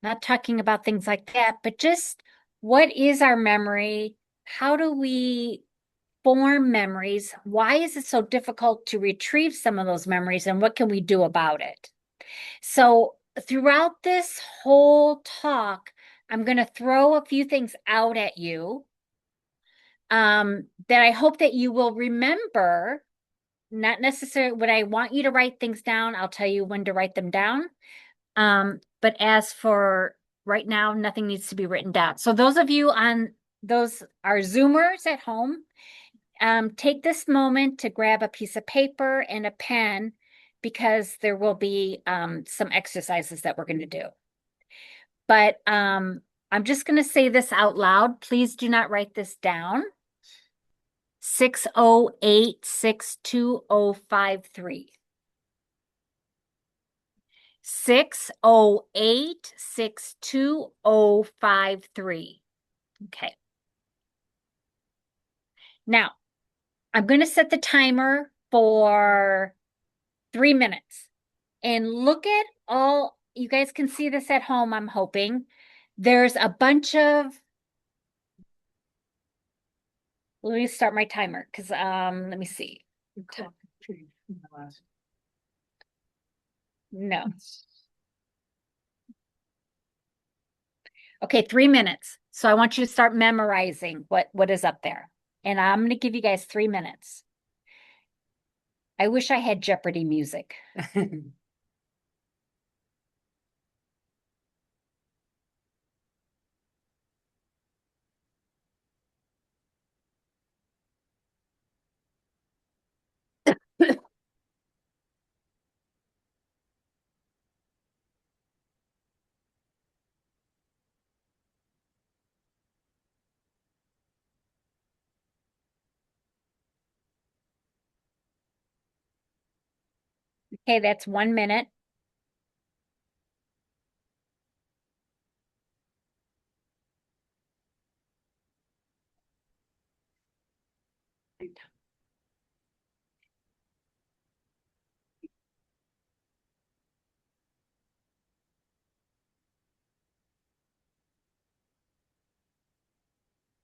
not talking about things like that, but just what is our memory? How do we form memories? Why is it so difficult to retrieve some of those memories, and what can we do about it? So, throughout this whole talk, I'm going to throw a few things out at you that I hope that you will remember. Not necessarily when I want you to write things down, I'll tell you when to write them down. But as for right now, nothing needs to be written down. So those of you on those are Zoomers at home, take this moment to grab a piece of paper and a pen because there will be some exercises that we're going to do. But I'm just going to say this out loud. Please do not write this down. 608-62053. 608-62053. Okay. Now, I'm going to set the timer for 3 minutes. And look at all, you guys can see this at home, I'm hoping. There's a bunch of, let me start my timer because let me see. No. Okay, 3 minutes. So I want you to start memorizing what is up there. And I'm going to give you guys 3 minutes. I wish I had Jeopardy music. Okay, that's 1 minute.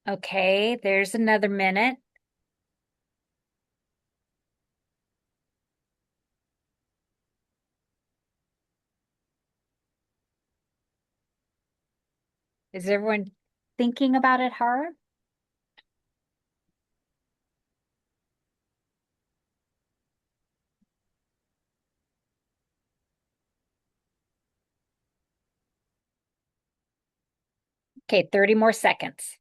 Okay, there's another minute. Is everyone thinking about it hard? Okay, 30 more seconds.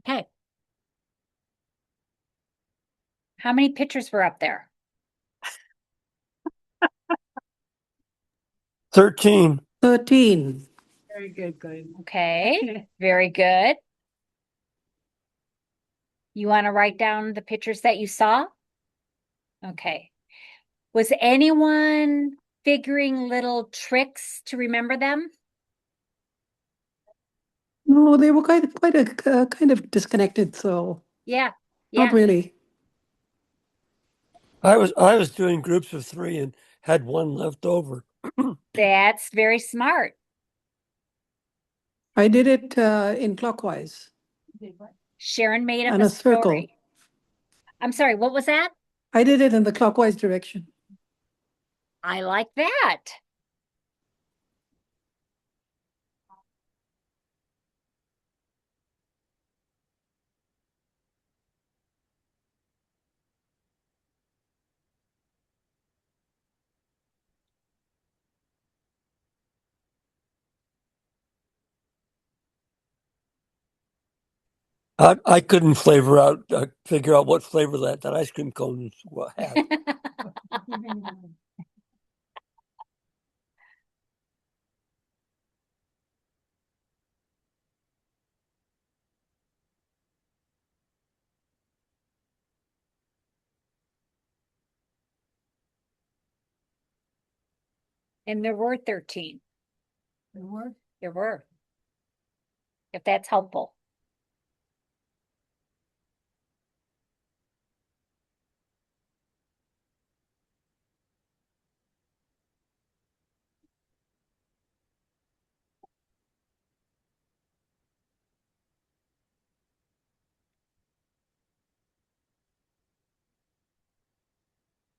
Okay. How many pictures were up there? 13. 13. Very good, Glenn. Okay, very good. You want to write down the pictures that you saw? Okay. Was anyone figuring little tricks to remember them? No, they were quite a kind of disconnected, so Yeah, not yeah, really. I was doing groups of three and had one left over. that's very smart. I did it in clockwise Sharon made up and a a circle. story. I'm sorry, what was that? I did it in the clockwise direction. I like that. I couldn't figure out what flavor that ice cream cone had. And there were 13. There were? There were. If that's helpful.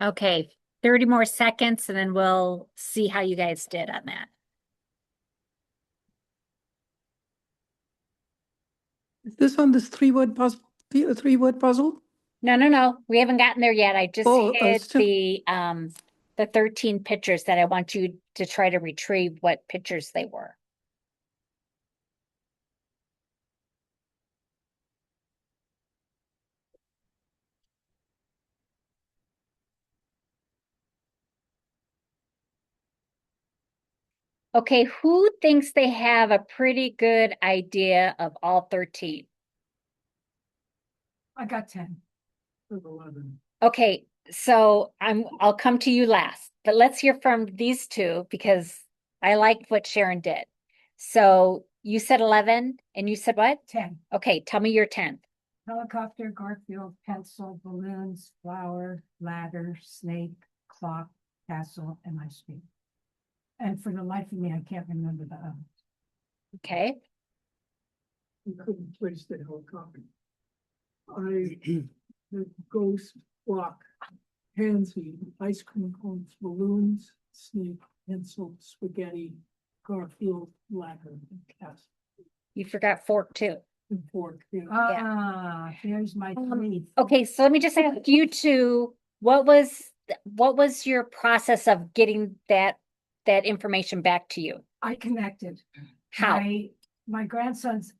Okay, 30 more seconds and then we'll see how you guys did on that. Is this on this three-word puzzle? Three-word puzzle? No. We haven't gotten there yet. I just Oh, hit still. the 13 pictures that I want you to try to retrieve what pictures they were. Okay, who thinks they have a pretty good idea of all 13? I got 10. 11. Okay, so I'll come to you last, but let's hear from these two because I liked what Sharon did. So you said 11 and you said what? 10. Okay, tell me your 10th. Helicopter, Garfield, pencil, balloons, flower, ladder, snake, clock, castle, and ice cream. And for the life of me, I can't remember the others. Okay. I couldn't place the helicopter. The ghost, block, pansy, ice cream cones, balloons, snake, pencil, spaghetti, Garfield, ladder, and castle, You forgot fork too. and fork. Yeah. Ah, here's my three. Okay, so let me just ask you two, what was your process of getting that information back to you? I connected. How? My grandson's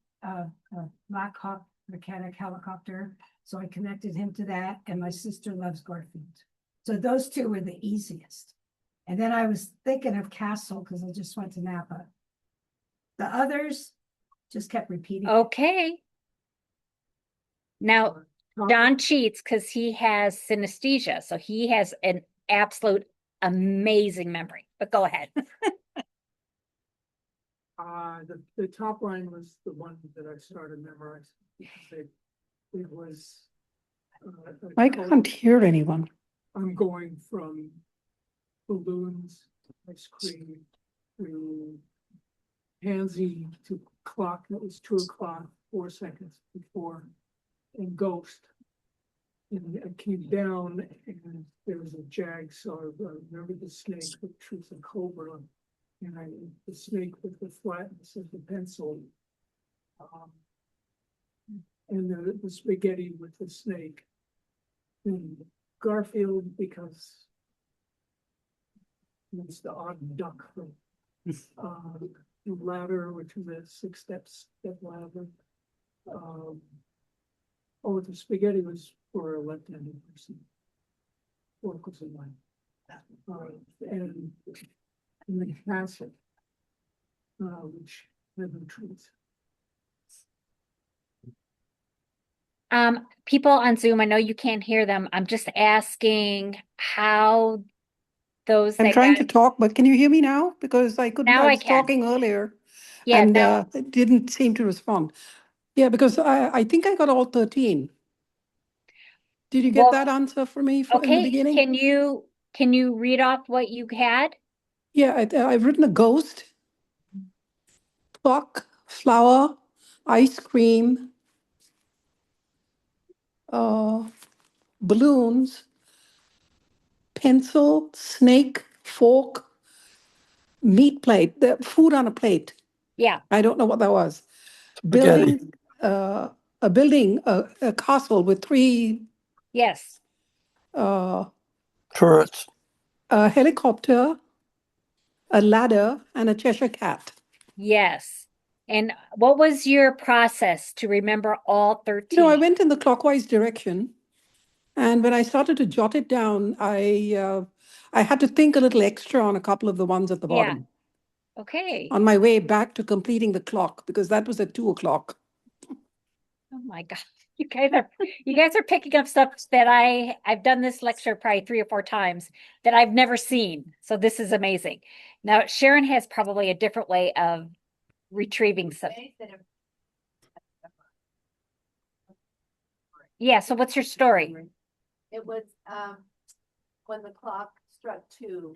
Black Hawk mechanic helicopter, so I connected him to that, and my sister loves Garfield. So those two were the easiest. And then I was thinking of Castle because I just went to Napa. The others just kept repeating. Okay. Now, John cheats because he has synesthesia, so he has an absolute amazing memory. But go ahead. The top line was the one that I started memorizing because it was. I can't hear anyone. I'm going from balloons, ice cream, to pansy, to clock that was 2 o'clock, 4 seconds before, and ghost. And I came down and there was a jag, so I remember the snake, which was a cobra. And the snake with the flatness of the pencil. And the spaghetti with the snake. And Garfield, because it's the odd duck from the ladder, which is a step ladder. The spaghetti was for a left-handed person. Fork was in mine. And the castle, which live in trees. People on Zoom, I know you can't hear them. I'm just asking how those I'm that trying got to talk, but can you hear me now? Because I couldn't, now I I was can. talking earlier Yeah, and now it didn't seem to respond. Yeah, because I think I got all 13. Did you get well, that answer for me in the okay. beginning? Can you read off what you had? Yeah, I've written a ghost, clock, flower, ice cream, uh, balloons, pencil, snake, fork, meat plate, the food on a plate. Yeah. I don't know what that was. Spaghetti. Building, a building, a castle with three, Yes. uh, Turrets. a helicopter, a ladder, and a Cheshire cat. Yes. And what was your process to remember all 13? I went in the clockwise direction. And when I started to jot it down, I had to think a little extra on a couple of the ones at the Yeah. bottom Okay. on my way back to completing the clock because that was at 2 o'clock. Oh my God. You guys are picking up stuff that I've done this lecture probably 3 or 4 times that I've never seen. So this is amazing. Now, Sharon has probably a different way of retrieving some. Yeah, so what's your story? It was, when the clock struck 2,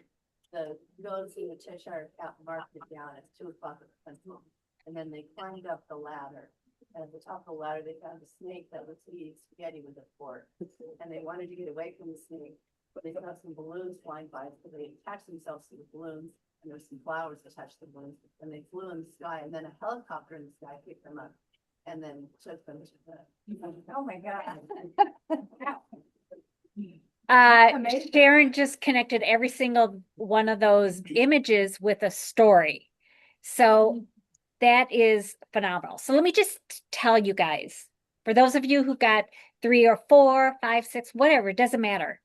the Rose and the Cheshire Cat marked it down at 2 o'clock at the pencil. And then they climbed up the ladder. And at the top of the ladder, they found a snake that was eating spaghetti with a fork. And they wanted to get away from the snake, but they saw some balloons flying by, so they attached themselves to the balloons. And there were some flowers attached to the balloons, and they flew in the sky, and then a helicopter in the sky picked them up and then took them to the. Oh, my God. Amazing. Sharon just connected every single one of those images with a story. So that is phenomenal. So let me just tell you guys, for those of you who got 3 or 4, 5, 6, whatever, it doesn't matter.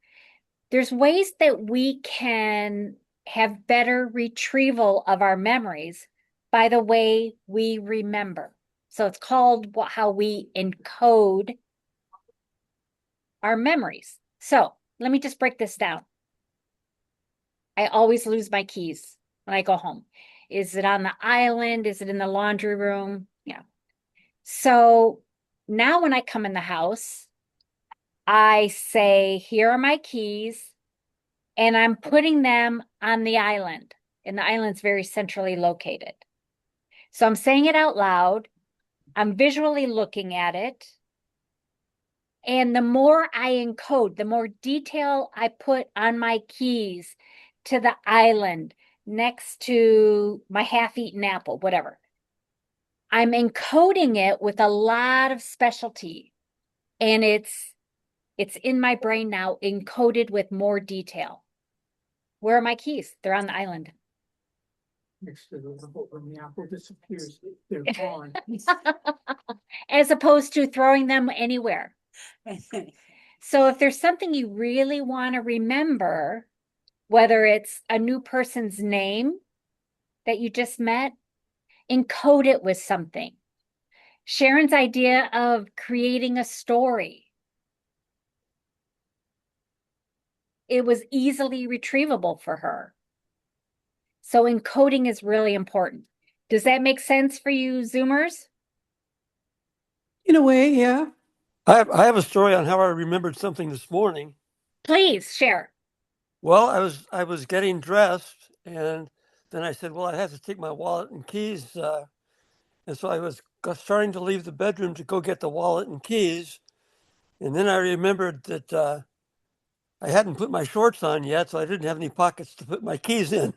There's ways that we can have better retrieval of our memories by the way we remember. So it's called how we encode our memories. So let me just break this down. I always lose my keys when I go home. Is it on the island? Is it in the laundry room? Yeah. So now when I come in the house, I say, here are my keys, and I'm putting them on the island. And the island's very centrally located. So I'm saying it out loud. I'm visually looking at it. And the more I encode, the more detail I put on my keys to the island next to my half-eaten apple, whatever. I'm encoding it with a lot of specialty, and it's in my brain now, encoded with more detail. Where are my keys? They're on the island. Next to the apple, when the apple disappears, they're gone. As opposed to throwing them anywhere. So if there's something you really want to remember, whether it's a new person's name that you just met, encode it with something. Sharon's idea of creating a story. It was easily retrievable for her. So encoding is really important. Does that make sense for you, Zoomers? In a way, yeah. I have a story on how I remembered something this morning. Please share. Well, I was getting dressed, and then I said, well, I have to take my wallet and keys. And so I was starting to leave the bedroom to go get the wallet and keys. And then I remembered that I hadn't put my shorts on yet, so I didn't have any pockets to put my keys in.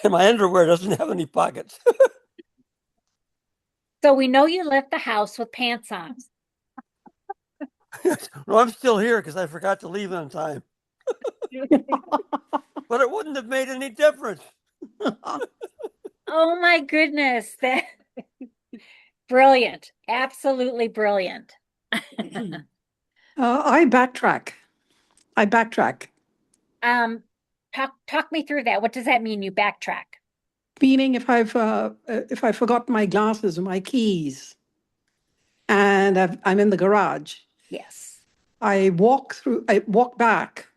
And my underwear doesn't have any pockets. So we know you left the house with pants on. No, I'm still here because I forgot to leave on time. But it wouldn't have made any difference. Oh my goodness. That brilliant. Absolutely brilliant. I backtrack. I backtrack. Talk me through that. What does that mean? You backtrack? Meaning if I forgot my glasses or my keys and I'm in the garage, Yes. I walk back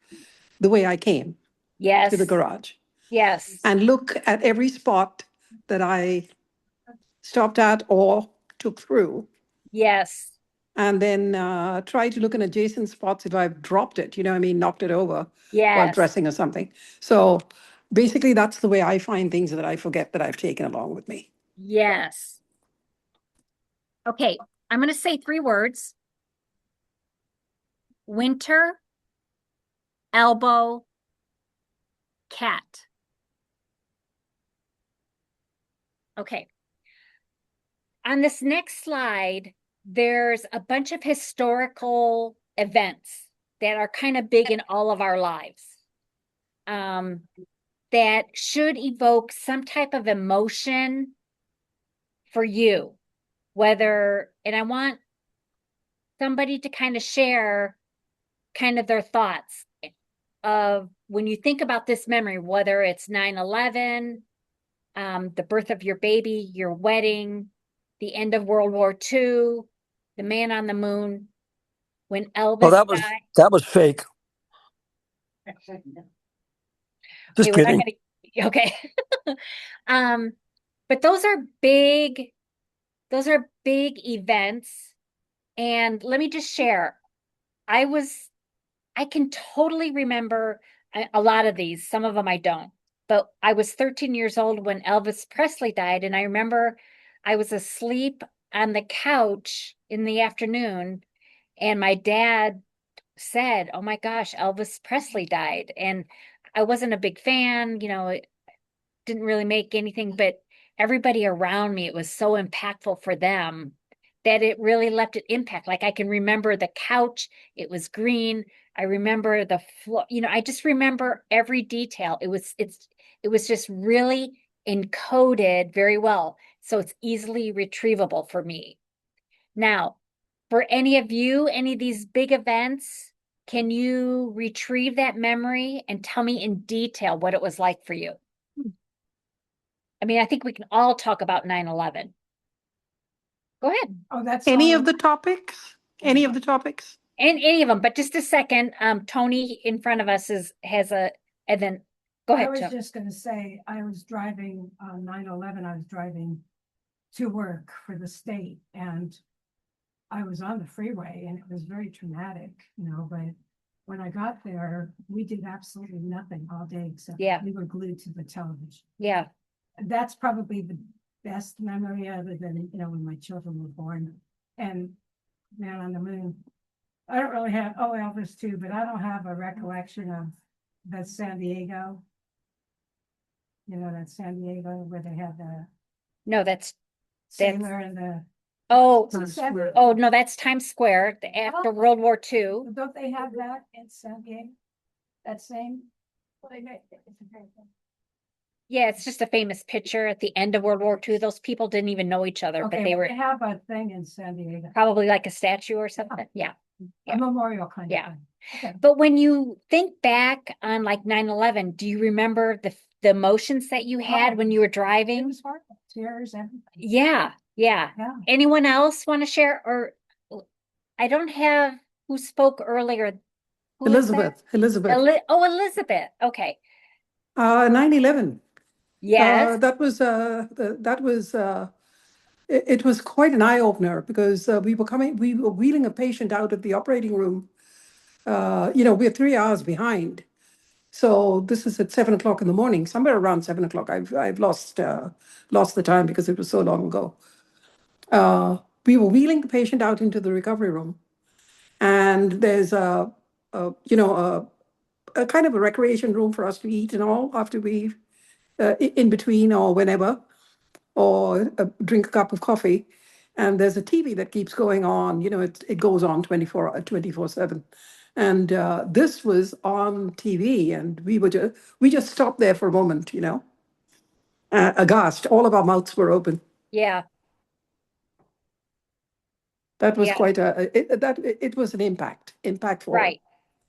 the way I came Yes. to the garage Yes. and look at every spot that I stopped at or took through. Yes. And then try to look in adjacent spots if I've dropped it, knocked it over while Yes. dressing or something. So basically, that's the way I find things that I forget that I've taken along with me. Yes. Okay. I'm going to say 3 words. Winter, elbow, cat. Okay. On this next slide, there's a bunch of historical events that are kind of big in all of our lives, that should evoke some type of emotion for you, and I want somebody to kind of share kind of their thoughts of when you think about this memory, whether it's 9/11, the birth of your baby, your wedding, the end of World War II, the man on the moon, when Oh, Elvis died. that was fake. Just we're not kidding. gonna, okay. Um, but those are big events. And let me just share, I was, I can totally remember a lot of these. Some of them I don't. But I was 13 years old when Elvis Presley died, and I remember I was asleep on the couch in the afternoon, and my dad said, "Oh my gosh, Elvis Presley died." And I wasn't a big fan, it didn't really make anything, but everybody around me, it was so impactful for them that it really left an impact. Like I can remember the couch, it was green. I remember the floor, I just remember every detail. It was just really encoded very well. So it's easily retrievable for me. Now, for any of you, any of these big events, can you retrieve that memory and tell me in detail what it was like for you? I mean, I think we can all talk about 9/11. Go ahead. Oh, that's Any of fine. the topics? Any of the topics? And any of them, but just a second. Tony in front of us and then go I ahead, was Tony. just gonna say, I was driving on 9/11. I was driving to work for the state, and I was on the freeway, and it was very traumatic, but when I got there, we did absolutely nothing all day except Yeah. we were glued to the television. Yeah. And that's probably the best memory other than, when my children were born and Man on the Moon. I don't really have, oh, Elvis too, but I don't have a recollection of the San Diego. That San Diego where they had the No, that's sailor and the. oh, Times San- Square. oh no, that's Times Square after World War II. Don't they have that in San Diego? That same? Yeah, it's just a famous picture at the end of World War II. Those people didn't even know each other, but Okay, they well, were they have a thing in San Diego, probably like a statue or something. Yeah. a memorial kind of Yeah. thing. Okay. But when you think back on like 9/11, do you remember the emotions that you had when you were It driving? was horrible, tears, everything. Yeah, yeah. Yeah. Anyone else want to share? Or I don't have who spoke earlier. Who is that? Elizabeth. Oh, Elizabeth. Okay. 9/11. Yes. That was it was quite an eye opener because we were wheeling a patient out of the operating room. We're 3 hours behind. So this is at 7 o'clock in the morning, somewhere around 7 o'clock. I've lost the time because it was so long ago. We were wheeling the patient out into the recovery room, and there's a kind of a recreation room for us to eat and all after in between or whenever, or drink a cup of coffee. And there's a TV that keeps going on. It goes on 24/7. And this was on TV, and we just stopped there for a moment, aghast. All of our mouths were open. Yeah. That was Yeah. quite it was an impactful Right.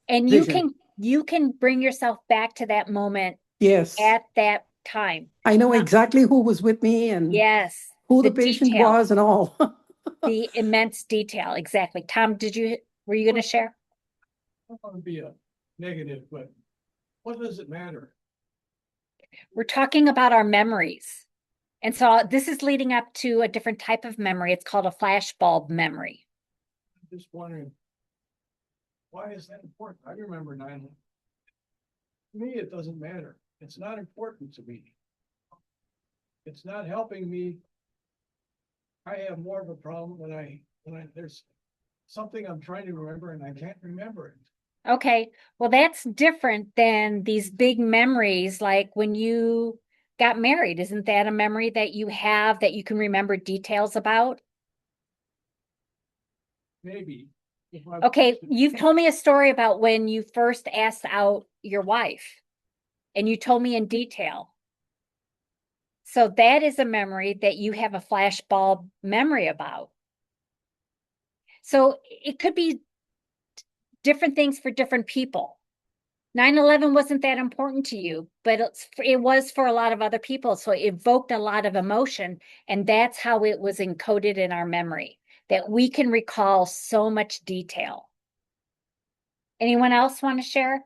And vision. you can bring yourself back to that moment Yes. at that time. I know Not- exactly who was with me and yes. who The the patient detail, was and all. the immense detail. Exactly. Tom, were you going to share? I don't want to be a negative, but what does it matter? We're talking about our memories. And so this is leading up to a different type of memory. It's called a flashbulb memory. I'm just wondering, why is that important? I remember 9/11. To me, it doesn't matter. It's not important to me. It's not helping me. I have more of a problem when there's something I'm trying to remember and I can't remember it. Okay. Well, that's different than these big memories, like when you got married. Isn't that a memory that you have that you can remember details about? Maybe. Okay, you've told me a story about when you first asked out your wife, and you told me in detail. So that is a memory that you have a flashbulb memory about. So it could be different things for different people. 9/11 wasn't that important to you, but it was for a lot of other people. So it evoked a lot of emotion, and that's how it was encoded in our memory, that we can recall so much detail. Anyone else want to share?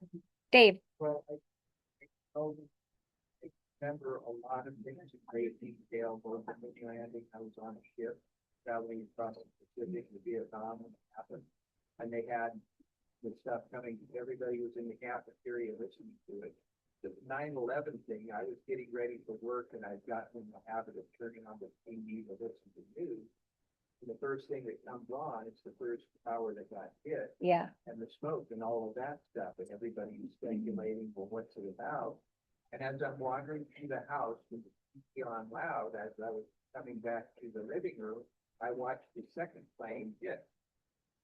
Dave. Well, know, I remember a lot of things in great detail, both in the landing. I was on a ship traveling across the Pacific to Vietnam when it happened. And they had the stuff coming, everybody was in the cafeteria listening to it. The 9/11 thing, I was getting ready for work and I'd gotten in the habit of turning on the TV to listen to news. And the first thing that comes on, it's the first tower that got hit. Yeah. And the smoke and all of that stuff, and everybody was speculating, well, what's it about? And as I'm wandering through the house with the TV on loud, as I was coming back to the living room, I watched the second plane hit.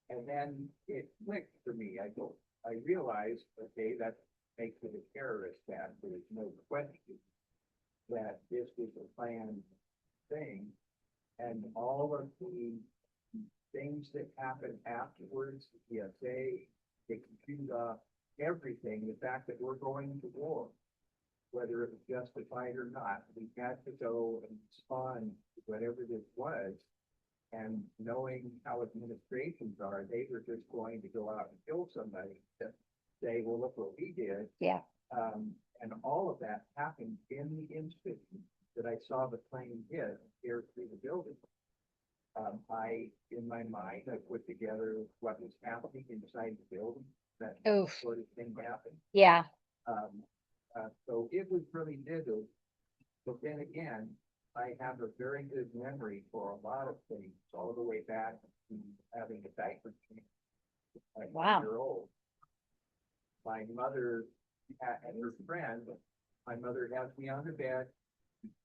And then it clicked for me. I realized, okay, that makes it a terrorist attack. There's no question that this was a planned thing. And all of the things that happened afterwards, the PSA, the computer, everything, the fact that we're going to war, whether it was justified or not, we had to go and respond to whatever this was. And knowing how administrations are, they were just going to go out and kill somebody to say, well, look what we did. Yeah. And all of that happened in the instant that I saw the plane hit here through the building. In my mind, I put together what was happening inside the building, that Oof. sort of thing happened. Yeah. So it was really vivid. But then again, I have a very good memory for a lot of things, all the way back to having a diaper change. Like Wow. 1 year old. My mother and her friend, my mother has me on the bed,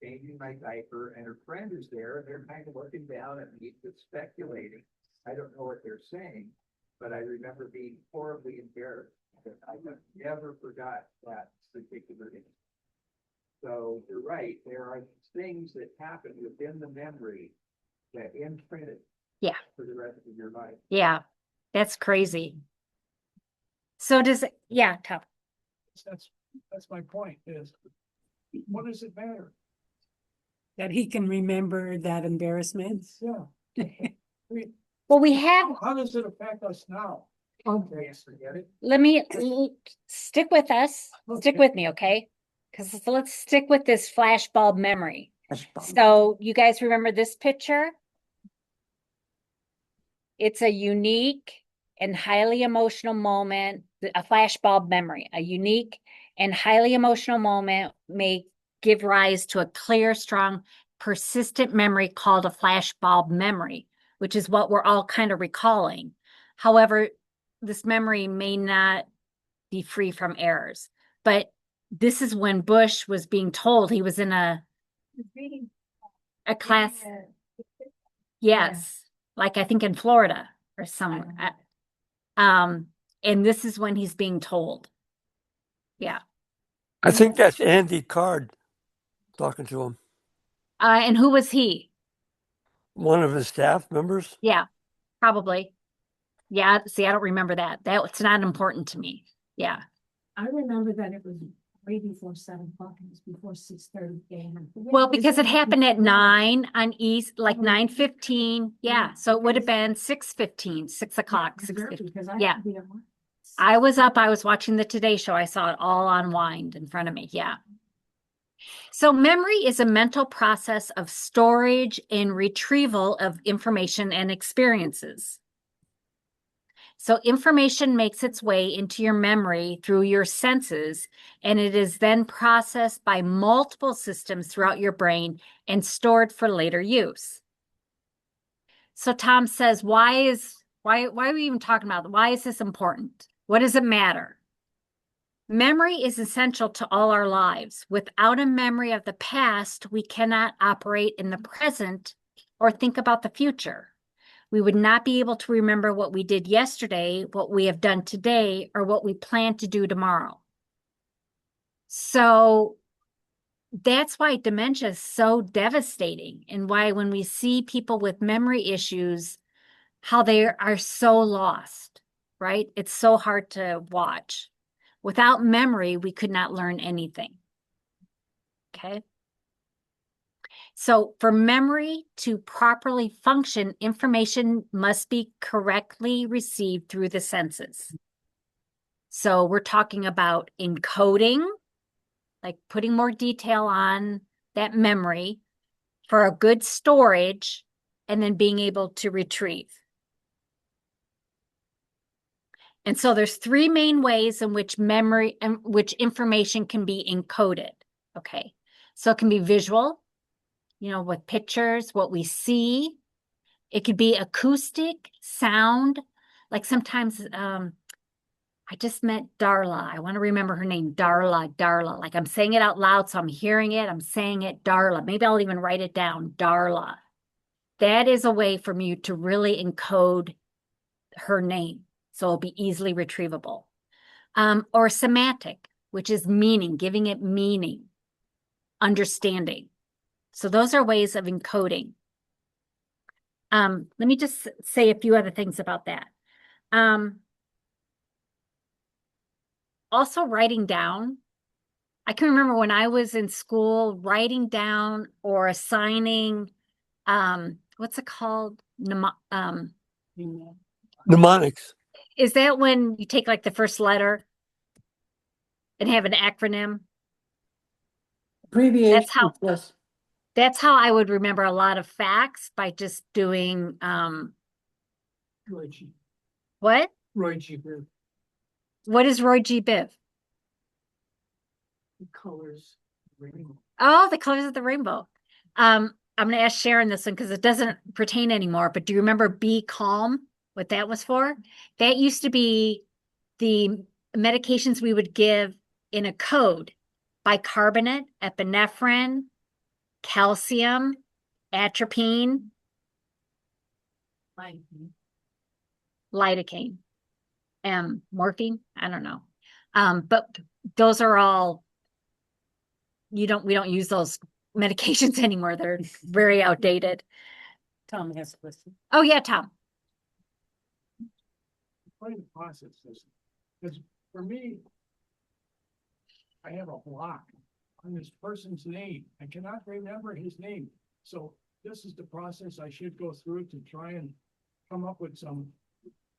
changing my diaper, and her friend is there, and they're kind of looking down at me, just speculating. I don't know what they're saying, but I remember being horribly embarrassed. I have never forgot that particular incident. So you're right, there are things that happen within the memory that imprint it Yeah. for the rest of your life. Yeah. That's crazy. So yeah, Tom. That's my point is, what does it matter? That he can remember that embarrassment. Yeah. I mean, Well, we have, how does it affect us now? Okay, forget it. let me stick with us. Stick Okay. with me, okay? Because let's stick with this flashbulb memory. So you guys remember this picture? It's a unique and highly emotional moment, a flashbulb memory. A unique and highly emotional moment may give rise to a clear, strong, persistent memory called a flashbulb memory, which is what we're all kind of recalling. However, this memory may not be free from errors. But this is when Bush was being told he was in a class. Yes, like I think in Florida or somewhere. And this is when he's being told. Yeah. I think that's Andy Card talking to him. And who was he? One of his staff members. Yeah, probably. Yeah, see, I don't remember that. That's not important to me. Yeah. I remember that it was way before 7 o'clock. It was before 6:30 a.m. Well, because it happened at 9 on East, like 9:15. Yeah. So it would have been 6:15, 6 o'clock, 6:15. Because I Yeah. had to be at work. I was up, I was watching the Today Show. I saw it all unwind in front of me. Yeah. So memory is a mental process of storage and retrieval of information and experiences. So information makes its way into your memory through your senses, and it is then processed by multiple systems throughout your brain and stored for later use. So Tom says, why are we even talking about it? Why is this important? What does it matter? Memory is essential to all our lives. Without a memory of the past, we cannot operate in the present or think about the future. We would not be able to remember what we did yesterday, what we have done today, or what we plan to do tomorrow. So that's why dementia is so devastating, and why when we see people with memory issues, how they are so lost, right? It's so hard to watch. Without memory, we could not learn anything. Okay. So for memory to properly function, information must be correctly received through the senses. So we're talking about encoding, like putting more detail on that memory for a good storage, and then being able to retrieve. And so there's three main ways in which memory and which information can be encoded. Okay. So it can be visual, with pictures, what we see. It could be acoustic, sound. Like sometimes I just met Darla. I want to remember her name, Darla. Like I'm saying it out loud, so I'm hearing it. I'm saying it, Darla. Maybe I'll even write it down, Darla. That is a way for you to really encode her name, so it'll be easily retrievable. Or semantic, which is meaning, giving it meaning, understanding. So those are ways of encoding. Let me just say a few other things about that. Also writing down. I can remember when I was in school, writing down or assigning, what's it called? Mnemonics. Is that when you take like the first letter and have an acronym? Abbreviation, yes. That's how I would remember a lot of facts, by just doing Roy G. what? Roy G. Biv, What is Roy G. Biv? the colors, rainbow. Oh, the colors of the rainbow. I'm going to ask Sharon this one because it doesn't pertain anymore, but do you remember Be Calm? What that was for? That used to be the medications we would give in a code: bicarbonate, epinephrine, calcium, atropine, lidocaine, morphine. I don't know. But those are all, we don't use those medications anymore. They're very outdated. Tom has a question. Oh yeah, Tom. Quite a process, this, because for me, I have a block on this person's name. I cannot remember his name. So this is the process I should go through to try and come up with some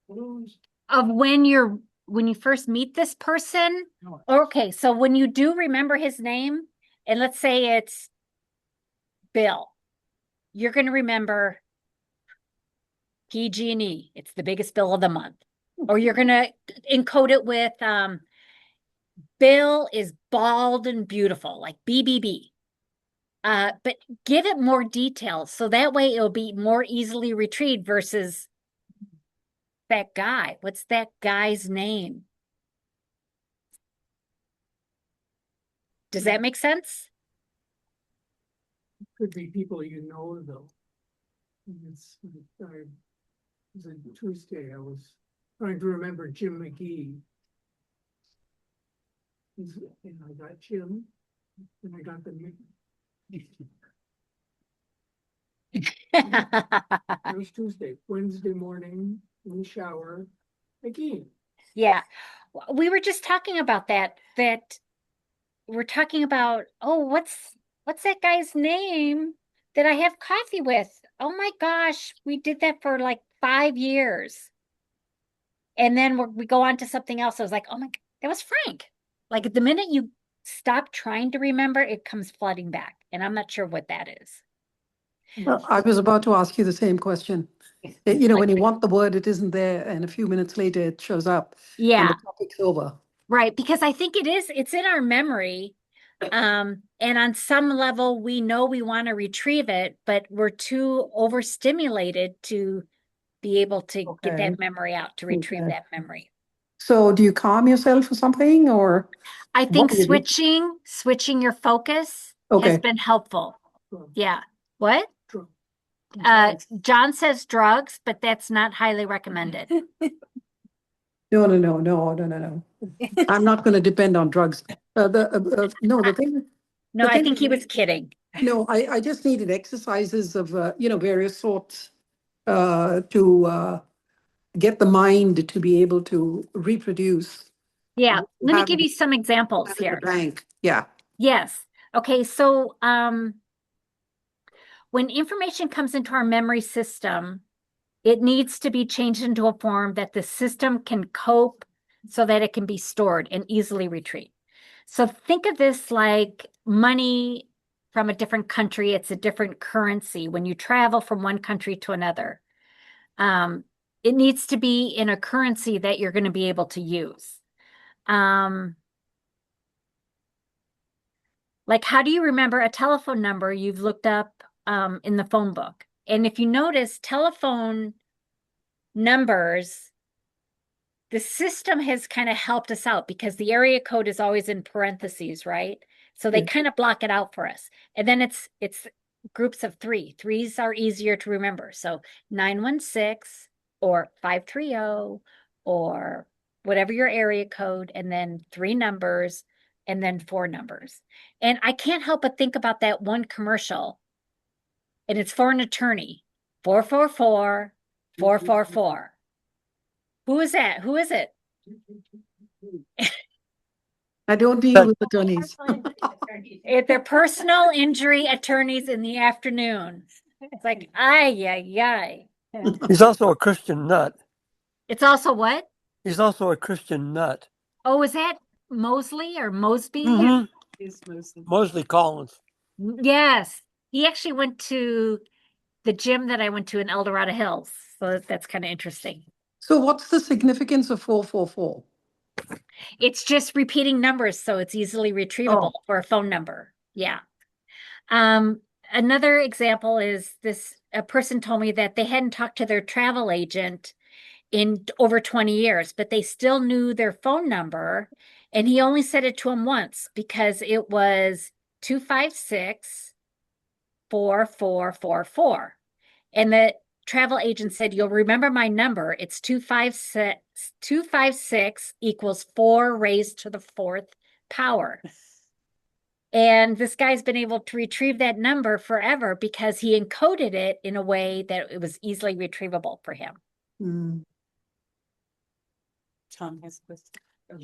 clues. Of when you first meet this person. No, Okay, so when you do remember his name, and let's say it's Bill, you're going to remember PG&E. It's the biggest bill of the month. Or you're going to encode it with Bill is bald and beautiful, like BBB. But give it more details so that way it'll be more easily retrieved versus that guy. What's that guy's name? Does that make sense? could be people you know, though. And it's, it was a Tuesday, I was trying to remember Jim McGee. And I got Jim, and I got the. It was Tuesday, Wednesday morning in the shower, McGee. Yeah. We were just talking about that we're talking about, oh, what's that guy's name that I have coffee with? Oh my gosh, we did that for like 5 years. And then we go on to something else. I was like, oh my, that was Frank. Like the minute you stop trying to remember, it comes flooding back. And I'm not sure what that is. I was about to ask you the same question. When you want the word, it isn't there, and a few minutes later it shows up and Yeah, the topic's over. right. Because I think it's in our memory. And on some level, we know we want to retrieve it, but we're too overstimulated to be able to get Okay. that memory out, to retrieve Okay. that memory. So do you calm yourself or something, or I think what do you do? switching your focus has Okay. been helpful. Drugs, Yeah. What? drugs. John says drugs, but that's not highly recommended. No. I'm not going to depend on drugs. No, the thing. No, the I thing think he was kidding. No, I just needed exercises of, various sorts to get the mind to be able to reproduce. Yeah. Let me Have give it you some examples in the here. bank. Yeah. Yes. Okay. So, when information comes into our memory system, it needs to be changed into a form that the system can cope so that it can be stored and easily retrieved. So think of this like money from a different country. It's a different currency when you travel from one country to another. Um, it needs to be in a currency that you're going to be able to use. Um, like, how do you remember a telephone number you've looked up in the phone book? And if you notice, telephone numbers, the system has kind of helped us out because the area code is always in parentheses, right? So they Yeah. kind of block it out for us. And then it's groups of three. Threes are easier to remember. So 916 or 530 or whatever your area code, and then three numbers and then four numbers. And I can't help but think about that one commercial, and it's for an attorney. 444 444. Who is that? Who is it? I don't deal with attorneys. They're personal injury attorneys in the afternoon. It's like, ay, ay, ay. He's also a Christian nut. It's also what? He's also a Christian nut. Oh, is that Mosley or Mosby? Mhm. It's mostly- Mosley Collins. Yes. He actually went to the gym that I went to in El Dorado Hills. So that's kind of interesting. So what's the significance of 444? It's just repeating numbers, so it's easily retrievable for a phone number. Yeah. Another example is this, a person told me that they hadn't talked to their travel agent in over 20 years, but they still knew their phone number. And he only said it to him once because it was 256 4444. And the travel agent said, "You'll remember my number. It's 256 equals 4 raised to the fourth power." And this guy's been able to retrieve that number forever because he encoded it in a way that it was easily retrievable for him. Mm. Tom has a question.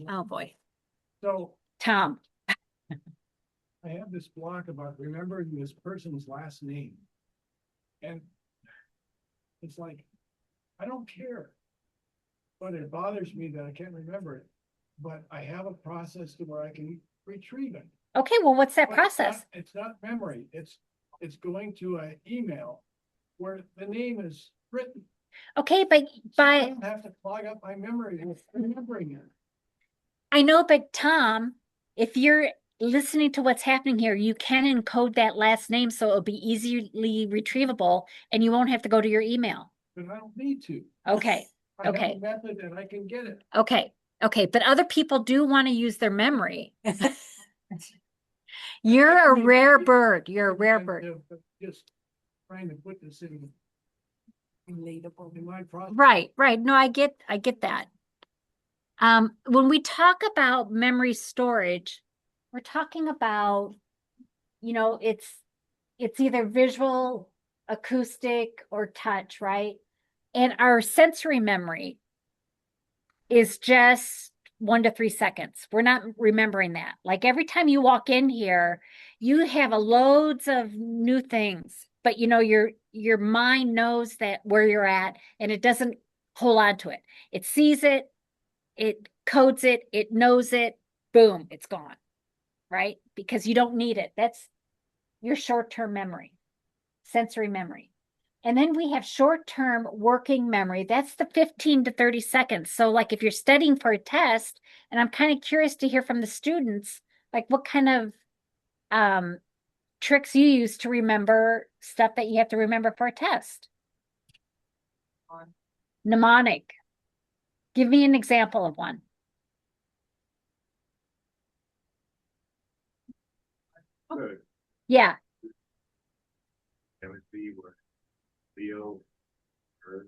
Oh boy. So Tom. I have this block about remembering this person's last name. And it's like, I don't care. But it bothers me that I can't remember it. But I have a process to where I can retrieve it. Okay, well, what's that But it's not- process? It's not memory. It's going to an email where the name is written. Okay, but So I by don't have to clog up my memory with remembering it. I know, but Tom, if you're listening to what's happening here, you can encode that last name so it'll be easily retrievable and you won't have to go to your email. But I don't need to. Okay, I have okay. a method and I can get it. okay, okay. But other people do want to use their memory. You're a rare bird. You're a rare bird. Just trying to put this in Relatable. my process. Right, right. No, I get that. When we talk about memory storage, we're talking about, it's either visual, acoustic, or touch, right? And our sensory memory is just 1 to 3 seconds. We're not remembering that. Like every time you walk in here, you have a loads of new things, but your mind knows that where you're at and it doesn't hold on to it. It sees it, it codes it, it knows it, boom, it's gone, right? Because you don't need it. That's your short-term memory, sensory memory. And then we have short-term working memory. That's the 15 to 30 seconds. So like if you're studying for a test, and I'm kind of curious to hear from the students, like what kind of tricks you use to remember stuff that you have to remember for a test. Mnemonic. Give me an example of one. Good. Yeah. That would be where Leo or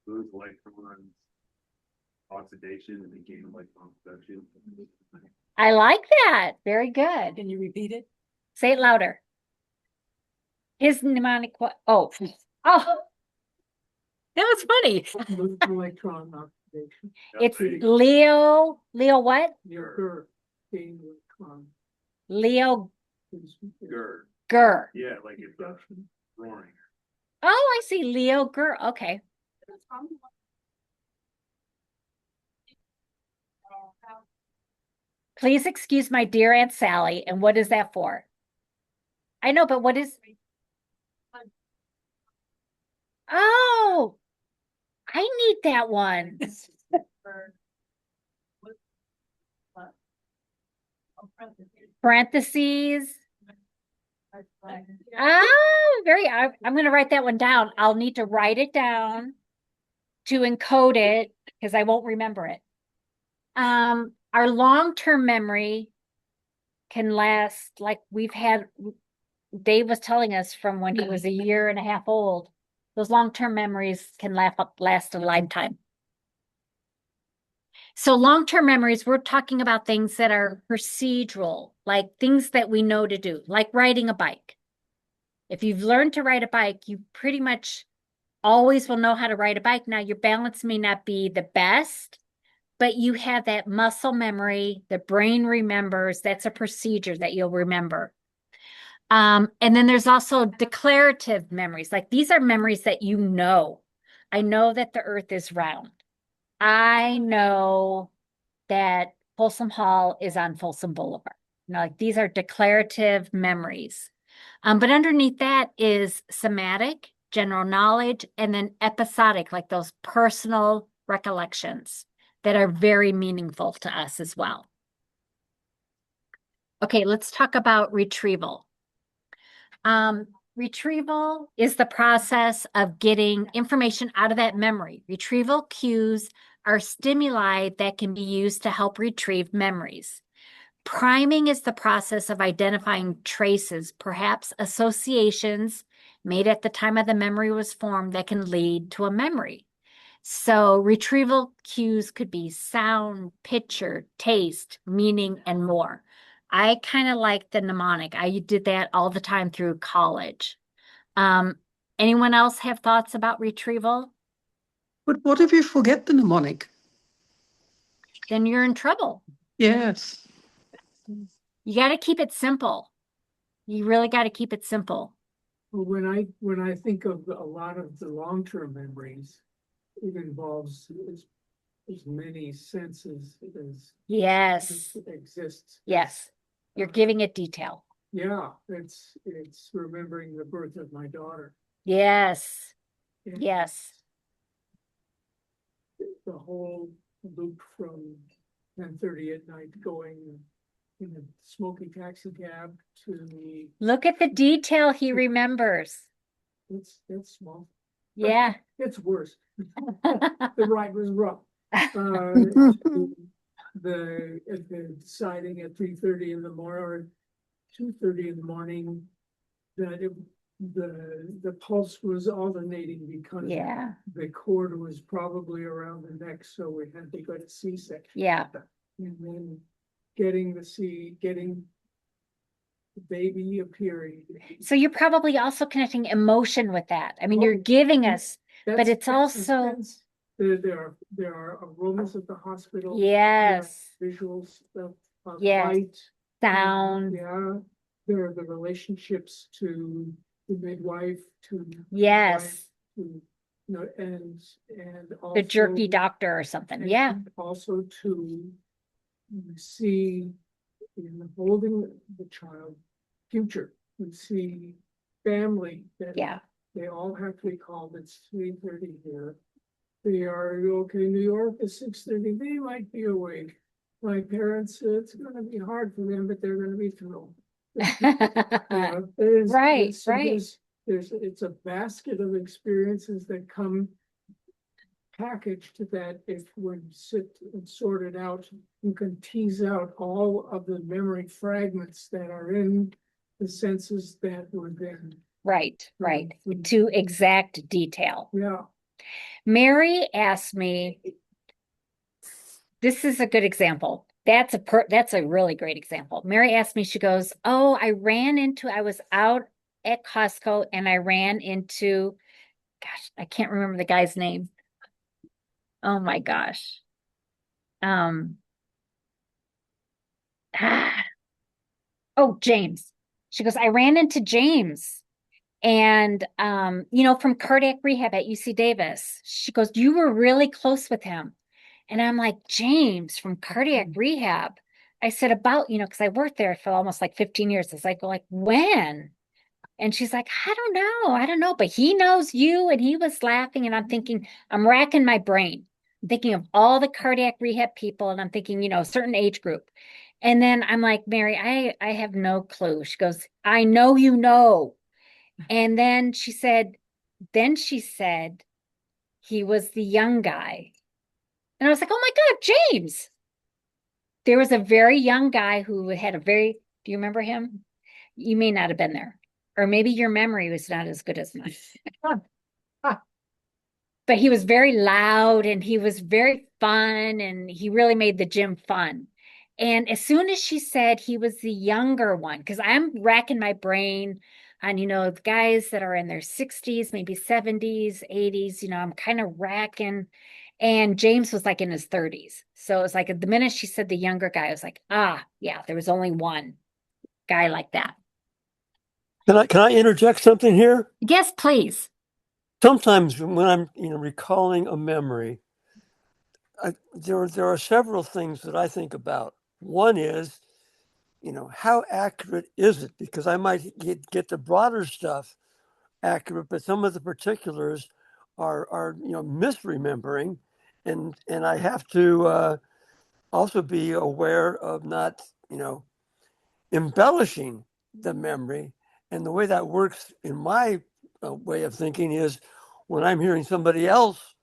lose electrons, oxidation, and gain electron production. I like that. Very good. Can you repeat it? Say it louder. His mnemonic what? Oh. Oh. That was funny. Electron oxidation. It's Leo. Leo what? Your gain electron. Leo Gur. Gur. Yeah, like it's roaring. Oh, I see. Leo Gur. Okay. Please excuse my dear Aunt Sally. And what is that for? I know, but what is? Oh, I need that one. Parentheses. Oh, I'm going to write that one down. I'll need to write it down to encode it because I won't remember it. Our long-term memory can last, like Dave was telling us from when he was a year and a half old. Those long-term memories can last a lifetime. So long-term memories, we're talking about things that are procedural, like things that we know to do, like riding a bike. If you've learned to ride a bike, you pretty much always will know how to ride a bike. Now, your balance may not be the best, but you have that muscle memory. The brain remembers. That's a procedure that you'll remember. And then there's also declarative memories. Like these are memories that you know. I know that the earth is round. I know that Folsom Hall is on Folsom Boulevard. Like these are declarative memories. But underneath that is somatic, general knowledge, and then episodic, like those personal recollections that are very meaningful to us as well. Okay, let's talk about retrieval. Retrieval is the process of getting information out of that memory. Retrieval cues are stimuli that can be used to help retrieve memories. Priming is the process of identifying traces, perhaps associations made at the time of the memory was formed that can lead to a memory. So retrieval cues could be sound, picture, taste, meaning, and more. I kind of like the mnemonic. I did that all the time through college. Anyone else have thoughts about retrieval? But what if you forget the mnemonic? Then you're in trouble. Yes. You got to keep it simple. You really got to keep it simple. Well, when I think of a lot of the long-term memories, it involves as many senses as Yes. exists. Yes. You're giving it detail. Yeah, it's remembering the birth of my daughter. Yes. And Yes. the whole loop from 10:30 at night going in a smoky taxi cab to the, Look at the detail he remembers. it's small. Yeah. It's worse. The ride was rough. To the deciding at 3:30 in the morning or 2:30 in the morning that the pulse was alternating because Yeah. the cord was probably around the neck, so we had to go to C-section. Yeah. And then getting the baby appearing. So you're probably also connecting emotion with that. I mean, you're giving us, but it's also, suspense. There are aromas at the hospital. yes, There are visuals of yes, light. sound, Yeah, there are the relationships to the midwife, to the yes, wife, to, you know, and the jerky also, doctor or something. and Yeah. also to see in holding the child future. We see family that Yeah. they all have to be called. It's 3:30 here. They are okay. New York is 6:30. They might be awake. My parents, it's going to be hard for them, but they're going to be thrilled. Yeah, Right, right. It's a basket of experiences that come packaged that if we sit and sort it out, you can tease out all of the memory fragments that are in the senses that were then. Right, right. To exact detail. Yeah. Mary asked me, this is a good example. That's a really great example. Mary asked me, she goes, "Oh, I was out at Costco and I ran into, gosh, I can't remember the guy's name. Oh my gosh. Um, oh, James." She goes, "I ran into James and from cardiac rehab at UC Davis." She goes, "You were really close with him." And I'm like, "James from cardiac rehab? I said about, because I worked there for almost like 15 years. It's like, when? And she's like, I don't know, but he knows you. And he was laughing. And I'm thinking, I'm racking my brain. I'm thinking of all the cardiac rehab people. And I'm thinking, certain age group. And then I'm like, Mary, I have no clue. She goes, I know you know. And then she said, he was the young guy. And I was like, oh my God, James. There was a very young guy who had do you remember him? You may not have been there, or maybe your memory was not as good as mine. But he was very loud and he was very fun and he really made the gym fun. And as soon as she said he was the younger one, because I'm racking my brain on, the guys that are in their 60s, maybe 70s, 80s, I'm kind of racking. And James was like in his 30s. So it was like the minute she said the younger guy, I was like, yeah, there was only one guy like that. Can I interject something here? Yes, please. Sometimes when I'm recalling a memory, there are several things that I think about. One is, how accurate is it? Because I might get the broader stuff accurate, but some of the particulars are misremembering, and I have to also be aware of not embellishing the memory. And the way that works in my way of thinking is when I'm hearing somebody else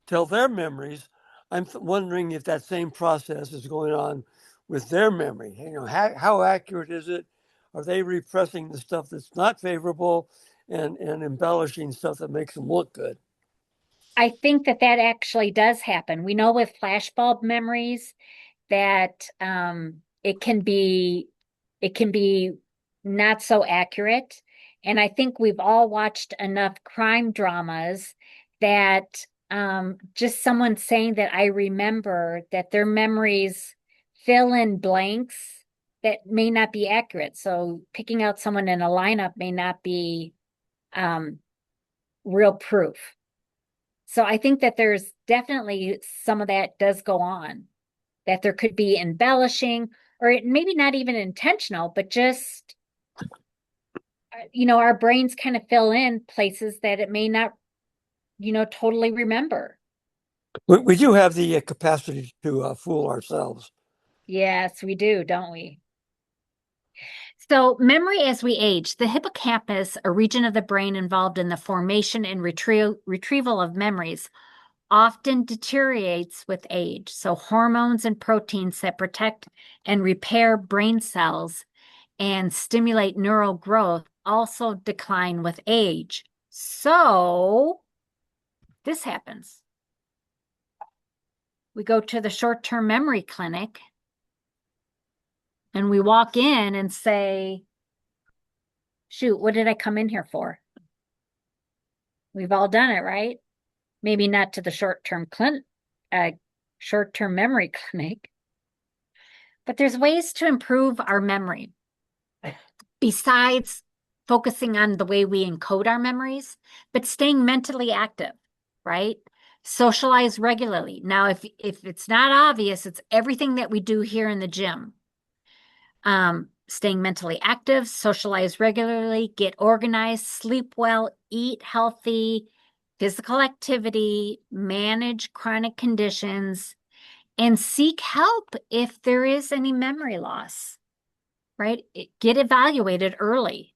tell their memories, I'm wondering if that same process is going on with their memory. How accurate is it? Are they repressing the stuff that's not favorable and embellishing stuff that makes them look good? I think that actually does happen. We know with flashbulb memories that it can be not so accurate. And I think we've all watched enough crime dramas that just someone saying that I remember that their memories fill in blanks that may not be accurate. So picking out someone in a lineup may not be um, real proof. So I think that there's definitely some of that does go on, that there could be embellishing, or maybe not even intentional, but just, our brains kind of fill in places that it may not, totally remember. We do have the capacity to fool ourselves. Yes, we do, don't we? So, memory as we age, the hippocampus, a region of the brain involved in the formation and retrieval of memories, often deteriorates with age. So, hormones and proteins that protect and repair brain cells and stimulate neural growth also decline with age. So, this happens. We go to the short-term memory clinic and we walk in and say, shoot, what did I come in here for? We've all done it, right? Maybe not to the short-term memory clinic, but there's ways to improve our memory besides focusing on the way we encode our memories, but staying mentally active, right? Socialize regularly. Now, if it's not obvious, it's everything that we do here in the gym. Staying mentally active, socialize regularly, get organized, sleep well, eat healthy, physical activity, manage chronic conditions, and seek help if there is any memory loss, right? Get evaluated early.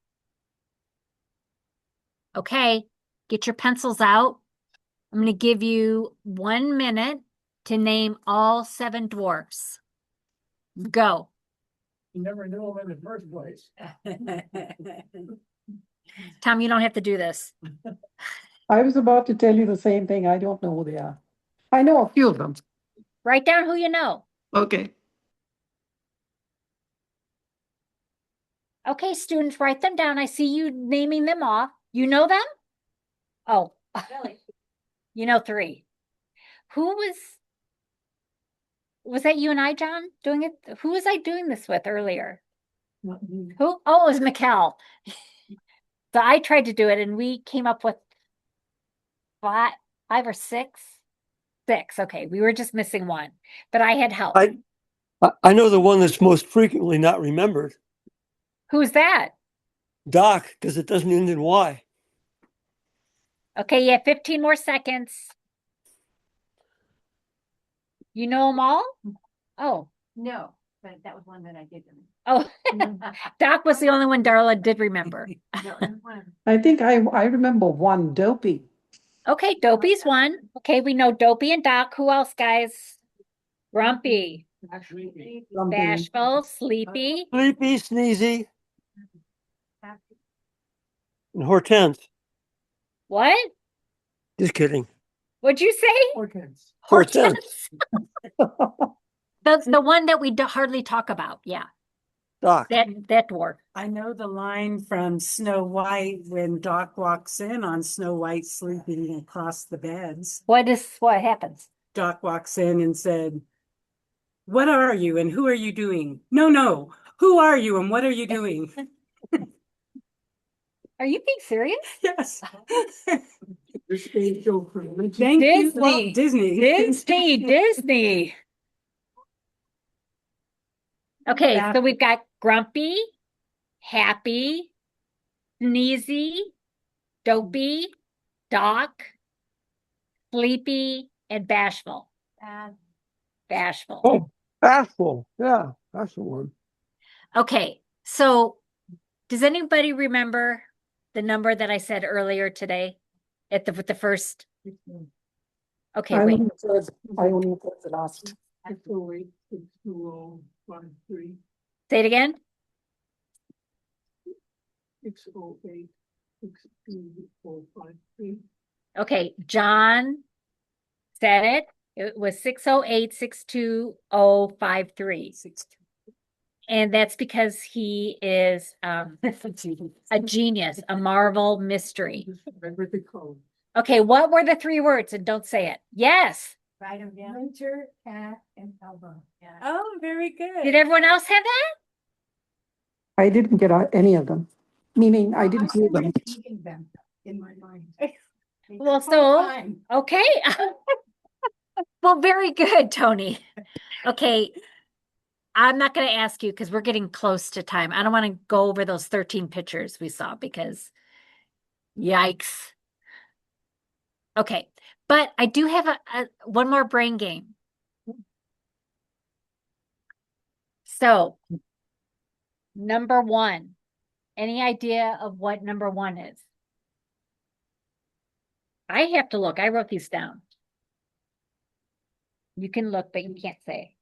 Okay, get your pencils out. I'm going to give you 1 minute to name all 7 dwarfs. Go. You never knew them in the first place. Tom, you don't have to do this. I was about to tell you the same thing. I don't know who they are. I know a few of them. Write down who you know. Okay. Okay, students, write them down. I see you naming them off. You know them? Oh, you know 3. Who was that you and I, John, doing it? Who was I doing this with earlier? Who? Oh, it was Mikkel. So I tried to do it and we came up with 5 or 6. 6. Okay, we were just missing one, but I had help. I know the one that's most frequently not remembered, Who's that? Doc, because it doesn't end in Y. Okay, yeah, 15 more seconds. You know them all? Oh, No, but that was one that I did. oh, Doc was the only one Darla did remember. No, it was one of I think I remember one, Dopey. Okay, Dopey's one. Okay, we know Dopey and Doc. Who else, guys? Grumpy, Actually, Grumpy. bashful, sleepy. Sleepy, Sneezy, and Hortense. What? Just kidding. What'd you say? Hortense. Hortense. The one that we hardly talk about. Yeah, Doc. that dwarf. I know the line from Snow White when Doc walks in on Snow White sleeping across the beds. What happens? Doc walks in and said, "What are you and who are you doing?" No. Who are you and what are you doing? Are you being serious? Yes. The stage show for religion. Thank you, Disney. Walt Disney. Disney. Okay, Yeah. so we've got grumpy, happy, sneezy, dopey, Doc, sleepy, and bashful. Bashful. Oh, Bashful. Yeah, that's the one. Okay, so does anybody remember the number that I said earlier today at the first? Okay, I wait. only heard the last. 608, 62053, Say it again. 608, 62453. Okay, John said it. It was 608-62053. And that's because he is a genius, a Marvel mystery. Remember the code. Okay, what were the three words? And don't say it. Yes. Write them down. Winter, cat, and elbow. Yeah. Oh, very good. Did everyone else have that? I didn't get any of them, meaning I I didn't hear started them. reading them in my mind. Well, The whole so, time. okay. Well, very good, Tony. Okay. I'm not going to ask you because we're getting close to time. I don't want to go over those 13 pictures we saw because yikes. Okay. But I do have one more brain game. So, number one, any idea of what number one is? I have to look. I wrote these down. You can look, but you can't say.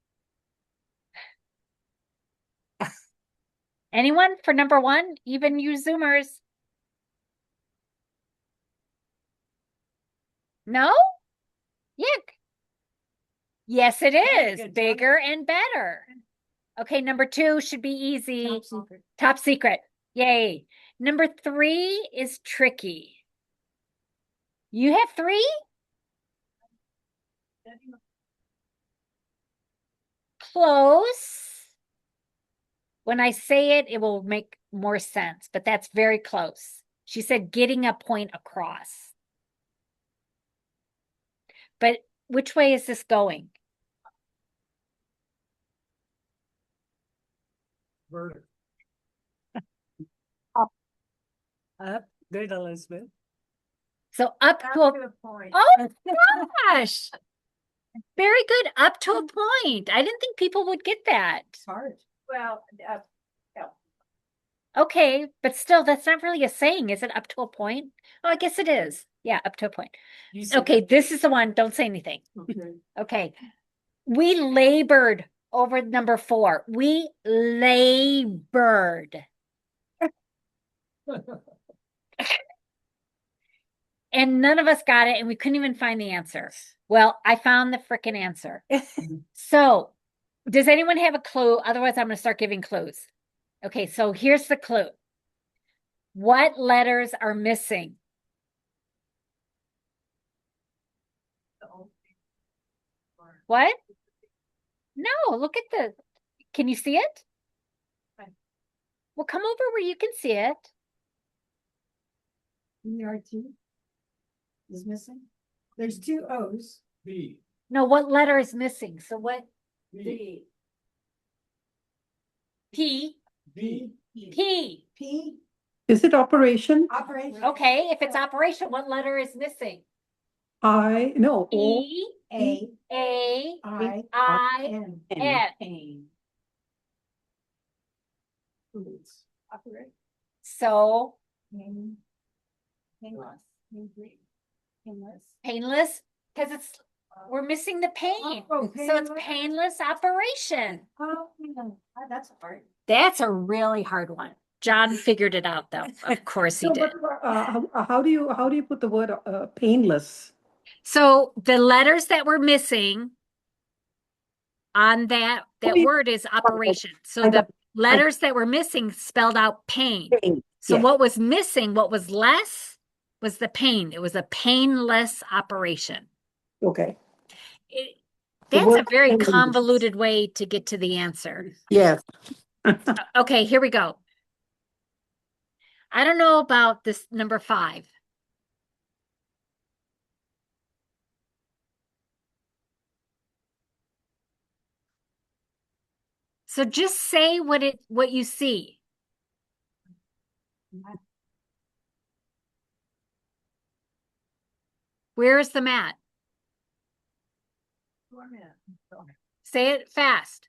Anyone for number one? Even you Zoomers? No? Yuck. Yes, it is. good, Bigger and better. Okay, number two should be easy. Top secret. Top secret. Yay. Number three is tricky. You have three? Close. When I say it, it will make more sense, but that's very close. She said getting a point across. But which way is this going? Verdict. Up. Good, Elizabeth. So up to a point. Oh gosh. Very good. Up to a point. I didn't think people would get that. Hard. Well, Okay, but still, that's not really a saying, is it? Up to a point? Oh, I guess it is. Yeah, up to a point. You said Okay, that. this is the one. Don't say anything. Okay. Okay. We labored over number four. We labored. And none of us got it, and we couldn't even find the answer. Well, I found the freaking answer. So, does anyone have a clue? Otherwise, I'm going to start giving clues. Okay, so here's the clue. What letters are missing? What? No, look at the, can you see it? Well, come over where you can see it. ERT is missing. There's two O's. B. No, what letter is missing? So what? D. P. V. P. P, Is it operation? operation. Okay, if it's operation, what letter is missing? No, O. E. A, A. I, I. N. N. Foods. Operate. So Pain. Painless. Painless. painless, because we're missing the pain. Oh, So it's painless. painless operation. Oh, that's hard. That's a really hard one. John figured it out though. Of course he No, did. but how do you put the word painless? So the letters that we're missing on that yeah. word is operation. So I the got- letters that were missing spelled out pain. So Yes. what was missing, what was less, was the pain. It was a painless operation. Okay. That's a word very painless. convoluted way to get to the answer. Yes. Okay, here we go. I don't know about this number 5. So just say what you see. Where is the mat? Say it fast.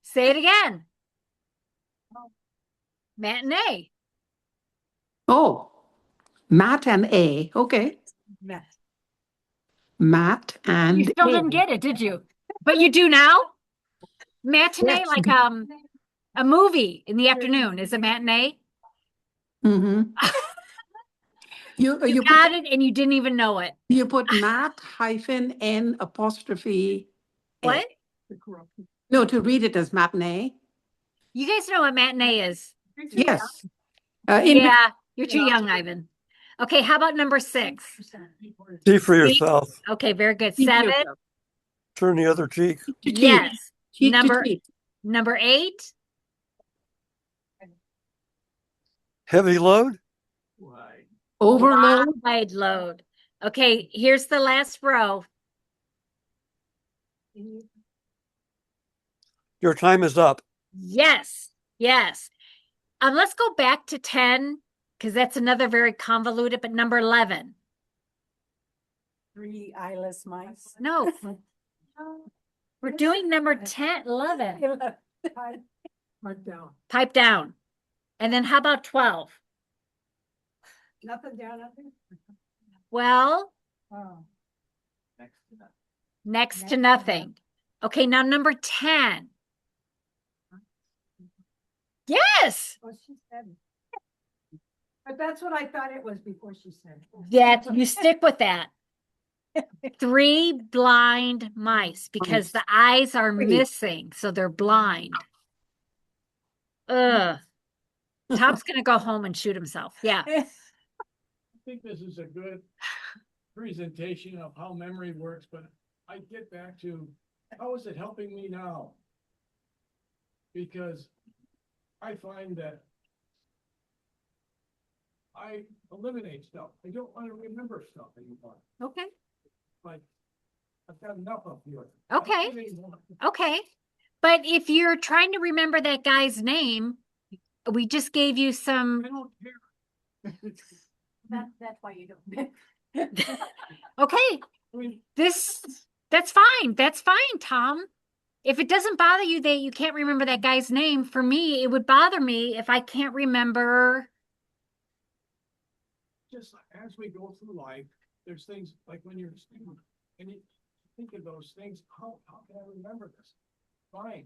Say it again. Matinee. Oh, Matt and A. Okay. Matt You and still A. didn't get it, did you? But you do now? Matinee, Yes. like a movie in the afternoon is a matinee. Mm-hmm. You You got it and you didn't even know it. you put Matt hyphen N apostrophe A. What? No, to read it as matinee. You guys know what matinee is? Yes. Yeah, you're too young, Ivan. Okay, how about number 6? See for yourself. Okay, very good. Cheek to 7. yourself. Turn the other cheek. To cheek. Yes. Cheek to Number cheek. number 8. Heavy load. Overload. Wide load. Okay, here's the last row. Your time is up. Yes. Yes. Let's go back to 10 because that's another very convoluted, but number 11. 3 eyeless mice. No. We're doing number 10, 11. Mark down. Pipe down. And then how about 12? Nothing down up there? Well, Oh. next to nothing. Okay, now number 10. Yes. Well, she said it. But that's what I thought it was before she said it. That you stick with that. 3 blind mice because the eyes are missing, so they're blind. Ugh. Tom's gonna go home and shoot himself. Yeah. I think this is a good presentation of how memory works, but I get back to, how is it helping me now? Because I find that I eliminate stuff. I don't want to remember stuff anymore. Okay. Like, I've got enough of you. Okay. Okay. But if you're trying to remember that guy's name, we just gave you I some. don't care. That's why you don't. Okay. I mean, That's fine. That's fine, Tom. If it doesn't bother you that you can't remember that guy's name, for me, it would bother me if I can't remember. just as we go through life, there's things like when you're a student and you think of those things, how can I remember this? Fine,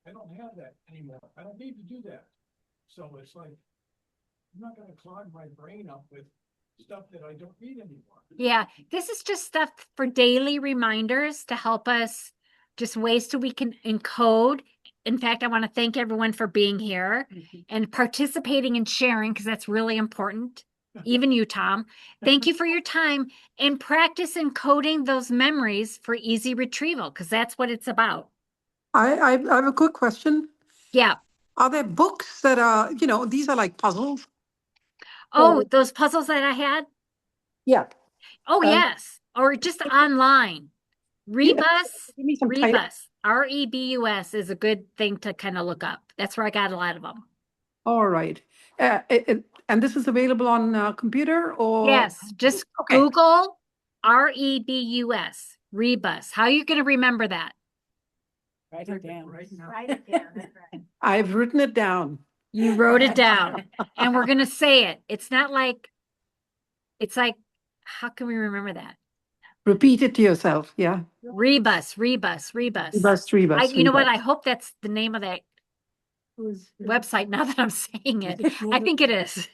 I don't have that anymore. I don't need to do that. So it's like, I'm not gonna clog my brain up with stuff that I don't need anymore. Yeah, this is just stuff for daily reminders to help us, just ways so we can encode. In fact, I want to thank everyone for being here and participating and sharing because that's really important. Even you, Tom. Thank you for your time and practice encoding those memories for easy retrieval because that's what it's about. I have a quick question. Yeah. Are there books that are, these are like puzzles? Oh, those puzzles that I had? Yeah. Oh, yes. Or just online. Rebus, Give me some title. Rebus, Rebus is a good thing to kind of look up. That's where I got a lot of them. All right. And this is available on computer or? Yes, just Okay. Google Rebus, Rebus. How are you going to remember that? Write it down. Right now. Write it down, that's right. I've written it down. You wrote it down, and we're going to say it. It's not like, it's like, how can we remember that? Repeat it to yourself. Yeah. Rebus. Rebus, rebus, You know what? I rebus. hope that's the name of that Was- website now that I'm saying it. I think it is.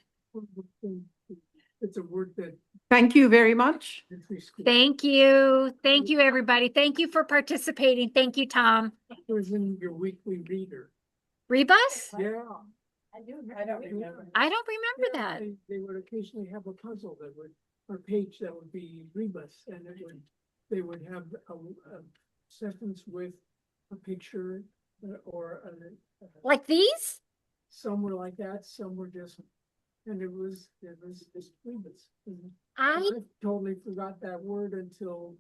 It's a word that. Thank you very much. Thank you. Thank you, everybody. Thank you for participating. Thank you, Tom. It was in your weekly reader. Rebus? Yeah. I do. I don't remember. I don't remember that. They would occasionally have a puzzle that would, or page that would be rebus, and they would have a sentence with a picture or Like these? some were like that, some were just, and it was just rebus. I totally forgot that word until